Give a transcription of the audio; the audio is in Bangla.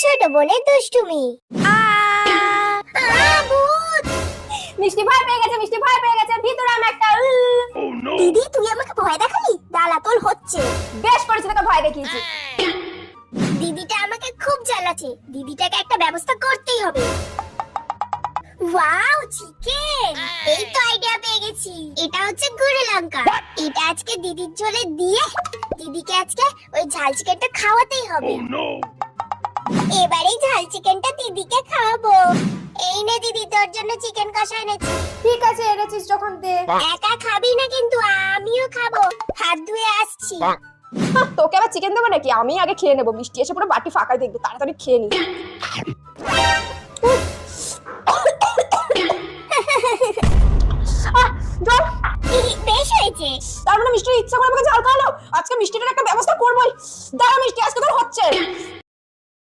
ছোট বোনের দুষ্টুমি। ভূত! মিষ্টি ভয় পেয়ে গেছে, মিষ্টি ভয় পেয়ে গেছে, ভিতরে আমি একটা দিদি তুই আমাকে ভয় দেখালি, দালাতল হচ্ছে। বেশ করেছি, তোকে ভয় দেখিয়েছি। দিদিটা আমাকে খুব জ্বালাচ্ছে, দিদিটাকে একটা ব্যবস্থা করতেই হবে। Wow, chicken! এই তো আইডিয়া পেয়ে গেছি। এটা হচ্ছে গুঁড়ো লঙ্কা। এটা আজকে দিদির ঝোলে দিয়ে দিদিকে আজকে ওই ঝাল চিকেনটা খাওয়াতেই হবে। এবারে ঝাল চিকেনটা দিদিকে খাওয়াবো। এই নে দিদি, তোর জন্য চিকেন কষা এনেছি। ঠিক আছে, এনেছিস যখন দে। একা খাবি না কিন্তু, আমিও খাবো। হাত ধুয়ে আসছি। তোকে আবার চিকেন দেবো নাকি? আমি আগে খেয়ে নেবো। মিষ্টি এসে পুরো বাটি ফাঁকা দেখবে, তাড়াতাড়ি খেয়ে নি। বেশ হয়েছে। তার মানে মিষ্টি ইচ্ছা করে আমাকে ঝাল খাওয়ালো। আজকে মিষ্টিটার একটা ব্যবস্থা করবোই। দাঁড়া মিষ্টি, আজকে তোর হচ্ছে।